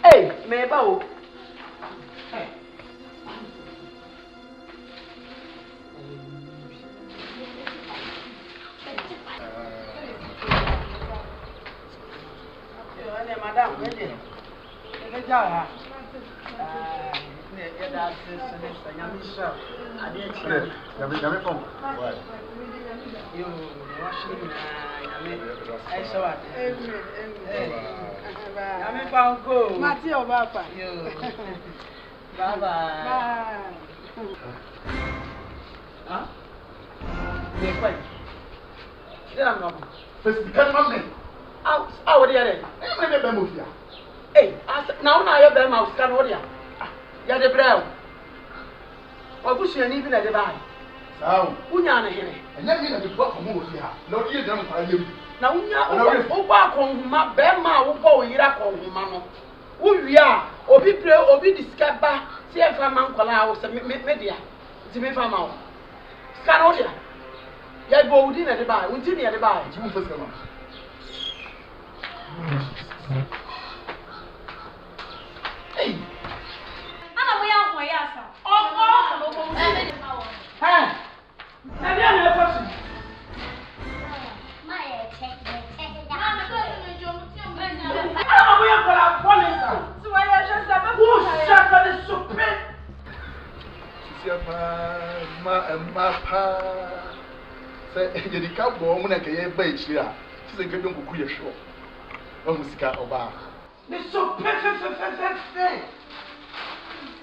Hey, Mabel. Madam, now you're better mouse can hold ya. You're the brown. What was your name at the buy? Now, Unyana here, and then you got to move here. No, you don't find you. Now, my Bema will go Iraq on Mamma. Who we are, or be pray or be discovered, see if I'm uncle house and media. To me from out. Scanodia. You go within at the buy, within at the buy. Hey, I'm away of my ass. Oh, hey, have you ever question? My check. I'm away of our police. So I just have a who shut the super. Ma, say, you can't go on like a bench here. She's a good one who show. Oh, Mr. Oba. It's so perfect.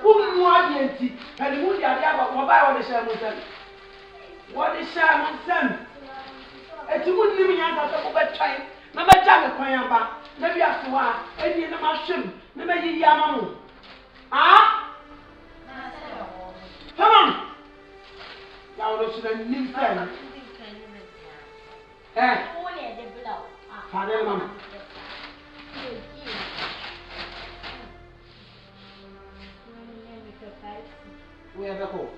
Who want it? And who the other one buy what the Sherman? What is Sherman son? And you wouldn't leave me out of the time. Never jam a coyamba. Maybe after one, and you never shoot. Never ye yamamu. Ah? Come on. Now, there's a new friend. Eh? Father, Mamma. We have a hole.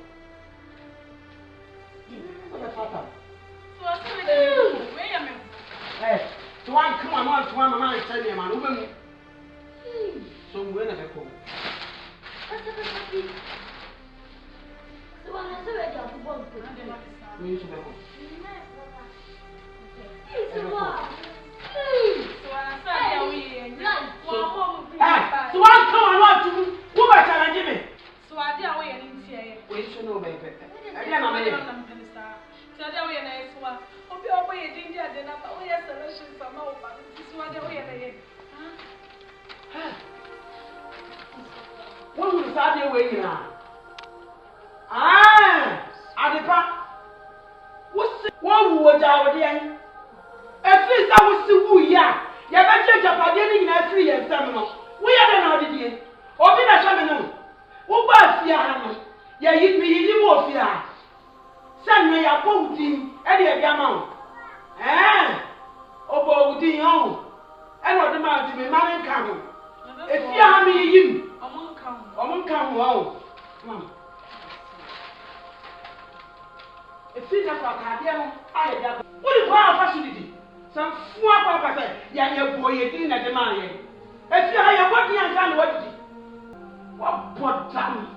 What a papa. So I said, wait a minute. Hey, so I come on to one man and tell me a man over me. So we're never home. So I have already a phone to the news. So I come on to who are challenging me. So I did away and here. We should know, baby. I didn't know them. So I did away and I hope you're away in India. Then I'm away a solution from over. This is what they're away. What will start your way now? Ah, Adipa. What would our dear? At least I was to woo ya. You better jump again in a 3 years terminal. We are an audience. Or be a shaman. Who was Fiana? Ya hit me in more fear. Send me a boating, Eddie Gamma. Eh? Oh, boating on. And what the man to me, man, come. If you have me, you. I'm come. Wow. If you have a cardiac, I have. What is our facility? Some four papa said, young boy, you didn't at the man. If you have your body and son, what did you? What time?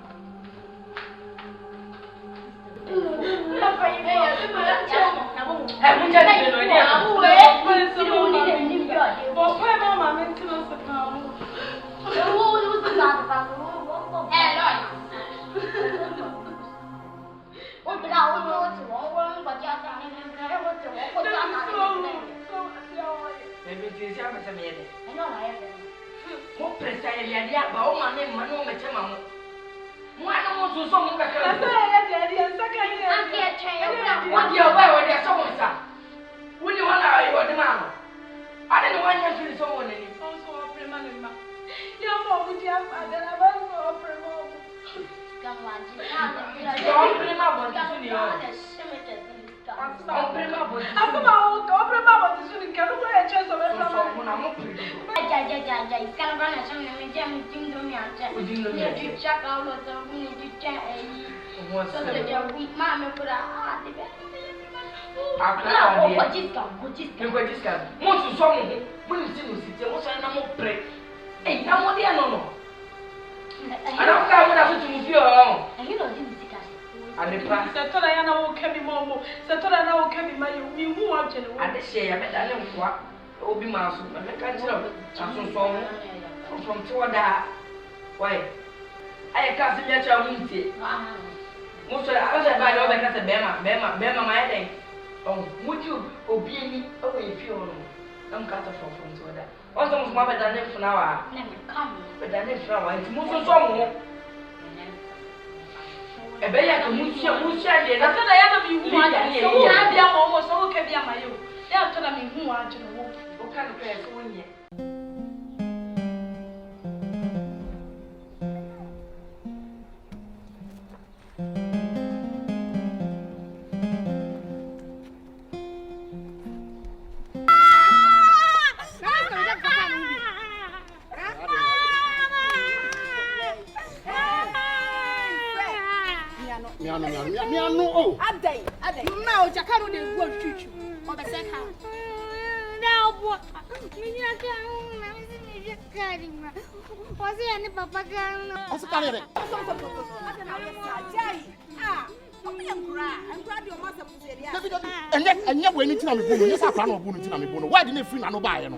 Why didn't you free no buy?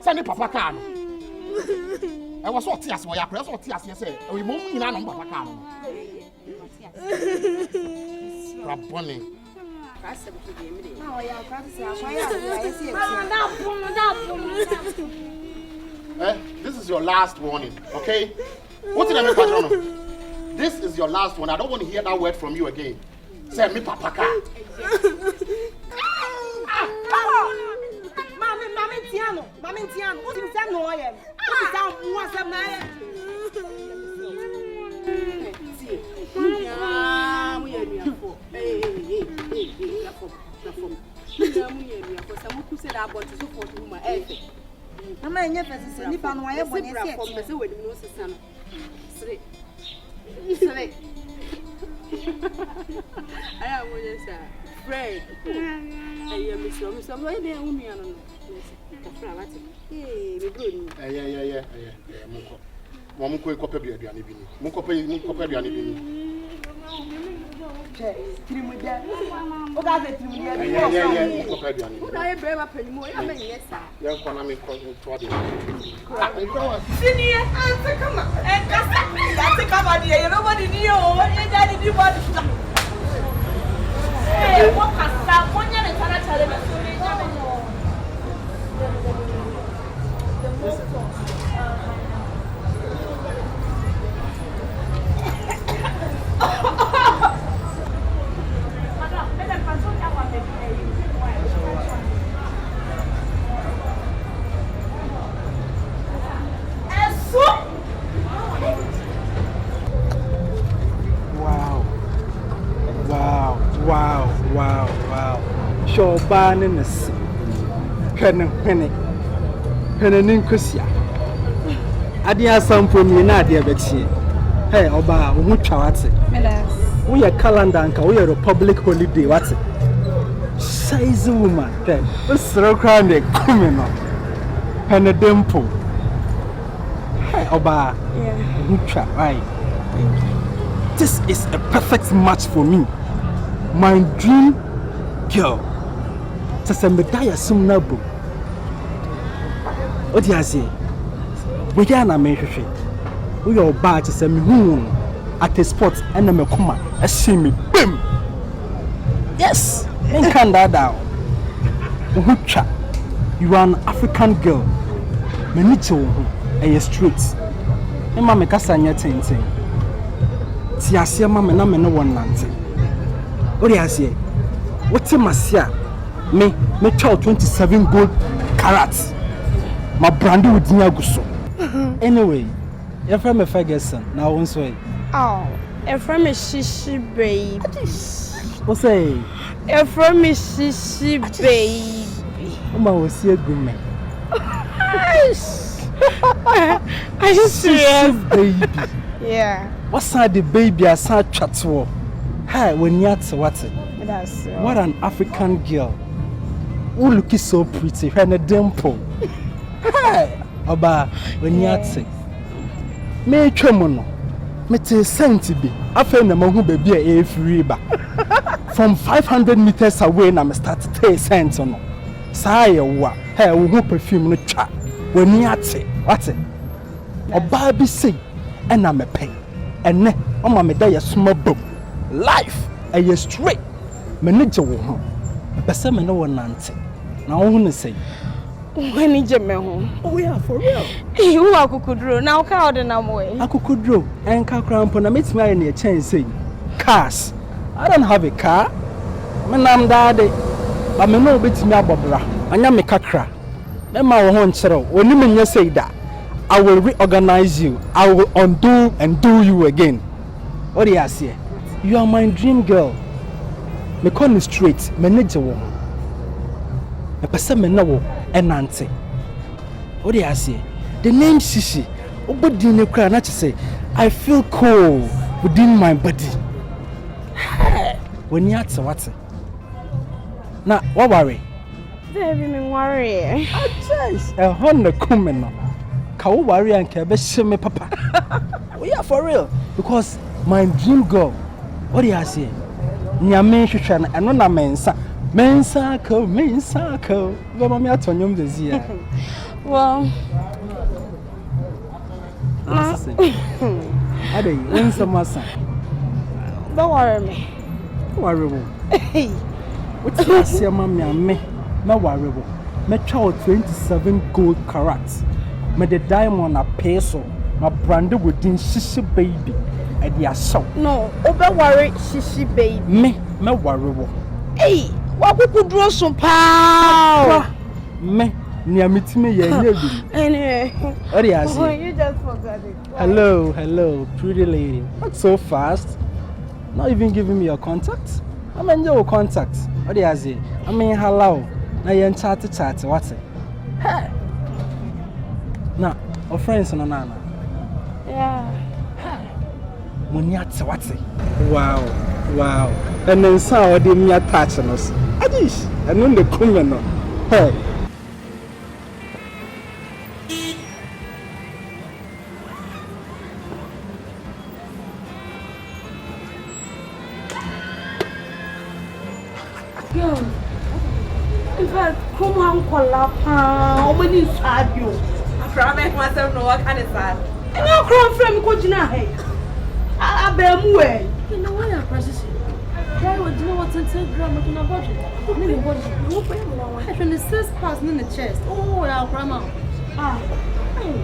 Send papa car. I was so tears for your press or tears. Yes, we move in on papa car. Raboni. This is your last warning, okay? What did I make patron? This is your last one. I don't want to hear that word from you again. Say me papa car. Mami Tiano, what is that noise? What is that once a man? Wow. Show banning can Penenin Kusia. Adia sample me na dear Betsy. Hey, Oba, what's it? We are calendar and we are a public holiday. What's it? Size woman. Hey, what's the crown they coming up? And a dimple. Hey, Oba, right? This is a perfect match for me. My dream girl. Just a medaya soon now. What do you say? We can't make it. We are bad to send me at a spot and I'm a coma. I see me. Bim! Yes! And can that down. You are an African girl. Menito, a street. And Mamma Cassania Tintin. Tiasia Mamma, no one Nancy. What do you say? What's a Masia? Me child 27 gold carats. My brandy with Niaguso. Anyway, you're from a Ferguson. Now, one way. Oh, you're from a shishi baby. What's say? You're from a shishi baby. Mama was here, good man. Are you serious? Baby. Yeah. What's that the baby I saw chat to? Hi, when you're what's it? That's what an African girl. Who looking so pretty, and a dimple. Hi, Oba, when you're sick. Me tremono. Me te senti bi. Afen na mahu baby a free ba. From 500 meters away na me start to take sense on. Sa ye wa. Hey, wo hu perfume no twa. When you're sick, what's it? Oba bi say, and na me pay. And ne, o ma me da ye small book. Life, a straight. Me ne je wo ho. Bese me no wo nante. Na wo hu ne say. When you jam me home. Oh yeah, for real. Hey, who are Kukudro? Now, how the name way? I could draw and car cramp on a meet me in a chain saying, cars. I don't have a car. My name daddy. But me no bit me abobra. I am a kakra. Then my own chero. When you say that, I will reorganize you. I will undo and do you again. What do you say? You are my dream girl. Me call you straight, manager woman. Me person me know. And Nancy. What do you say? The name Shishi. Obodi ne kra na say I feel cold within my body. When you at what? Now, what worry? Baby, me worry. Just a honda coming no. Ka wo worry and ka be me papa. We are for real because my dream girl. What do you say? Nyame hwehwe na eno na mensa. Mensako. Well, don't worry me. What's your say, mammy? Me worry. Me child 27 gold carats. Me the diamond a peso. My brandy within shishi baby. And the assault. No, over worry shishi baby. Me worry. Hey. What could draw some power? Me, near me to me, anyway. What do you say? Oh, you just forgot it. Hello, pretty lady. Not so fast. Not even giving me your contact. I mean, your contact. What do you say? I mean, hello. Now you're chat. What's it? Hey. Now, our friends on Nana. Yeah. Moniat, what's it? Wow. And then so I didn't attach us. Adish, and when the criminal. Hey. Girl, in fact, come on, Colapa. How many sad you? I make myself know what kind of sad. And now, come from Kojina. I bear way. You know what I'm processing? Why would you know what's inside grandma to my body? From the 6th pass in the chest. Oh, our grandma.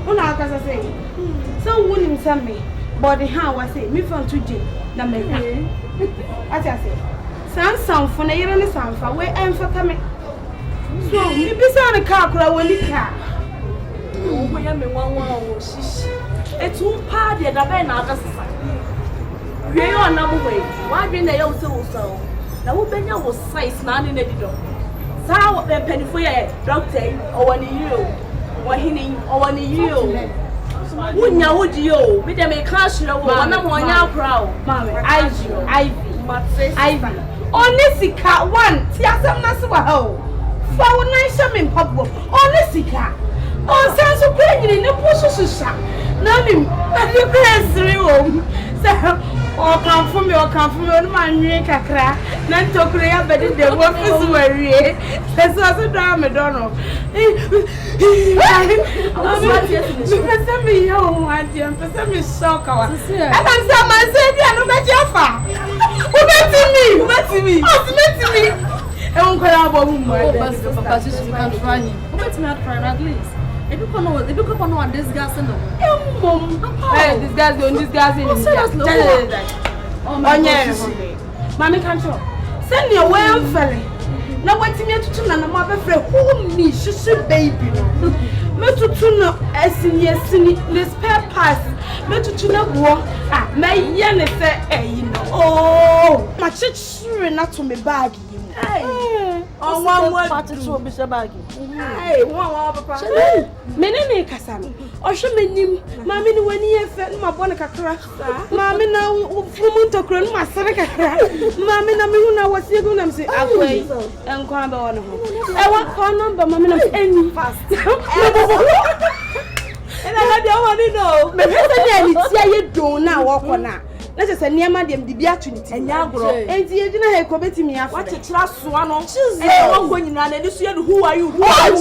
What I can say? So, wouldn't send me. But the how I say, me from 2G. Now, make as I say, sound for a year and a sound for where I'm for coming. So, you be on a car, when you car. Oh, we am one. It's all party at the band out of society. We are number way. Why been they also so? Now, what Benya was size, none in the door. So, what penny for your doctor or one you? Wahini or you. Wouldn't you would you? With them a clash, one of one young crowd. Mammy, Ivy. Onisika one, Tiasam Nasuaho. For nice in public. Onisika. On sense of playing in the bush. None, I do press room. Or come from your man, Kakra. None to create better than what is worry. That's also drama, Donald. I'm me home, auntie, and for some is shock. I can tell myself, I don't bet your far. Who met me? I won't call about whom my position can't find you. What's not for at least? If you come on this gas and this gas don't discuss it. Oh, yes. Mammy can't talk. Send me away, I'm felly. Now, what's me to tune and a mother friend who me, she should baby. Me to tune up as in yes, in spare pass. Me to tune up war. Ah, my yana say, you know. Oh, my church not to me baggy. Oh, one word to Mr. Baggy. Hey, one papa. Many Cassam. Or should me name Mammy when he fed my bonica crack. Mammy now, woman to crown my son. Mammy, I was here going to say, away and come on. I want her number, Mammy, any fast. And I don't want to know. Maybe you do now walk on now. Let us say near Madame the opportunity. And Yagro, and you didn't have committed me after the class one on Tuesday. I'm going in and you see who are you? Who are you?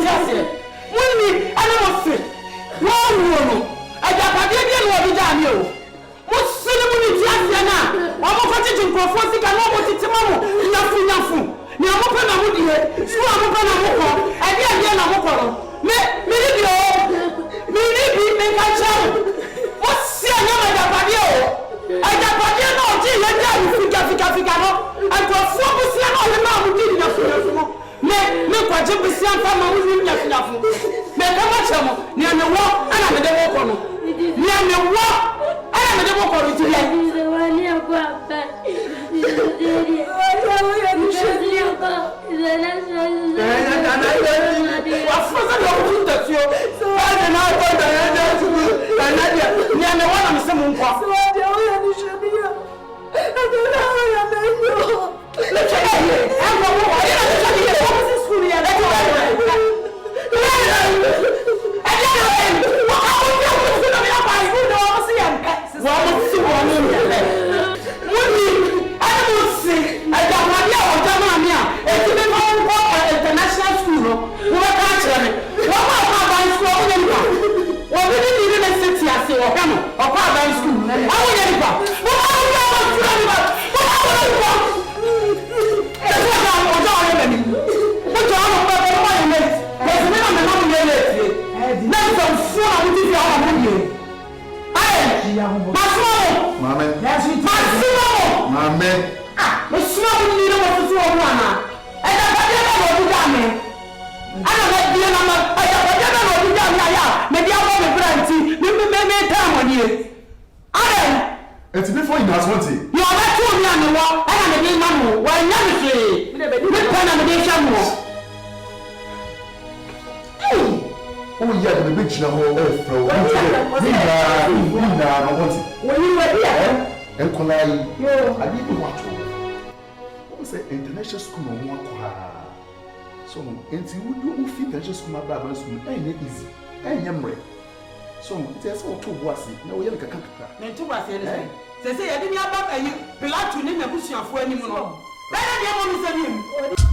tiase. Muni ana mo se. Wo wo no. Ajapade bi no obi ja mi o. Mo se ni muni tiase na. Wo mo fa tete nkrofo sika no mo tete ma mo. Nyafu. Ni mo pa na mo die. Su mo pa na mo ko. Ade na mo ko no. Me ni bi o. Me ni bi me ka chao. Mo se anya ma ajapade o. Ajapade na o ji le ja fika no. Nkrofo mo se na o le ma mo di nyafu no. Me kwaje bisia fa ma wo nya nyafu. Me ka ma chamo. Ni ame wo ana me de wo ko no. Ni ame wo ana me de wo ko ro ti le. It's before you ask what it. You are not too young and walk. I am a big man. Why not say? Oh, yeah, the big channel. When you were here, and Colai, I didn't watch you. What was the international school on one car? So, until we do fit international school, my Bible school, ain't easy. And Yamre. So, it's all two was it. No, you're like a computer. Then two was it. They say, I didn't have a Pilato in a bush for any more. Better than what is the name.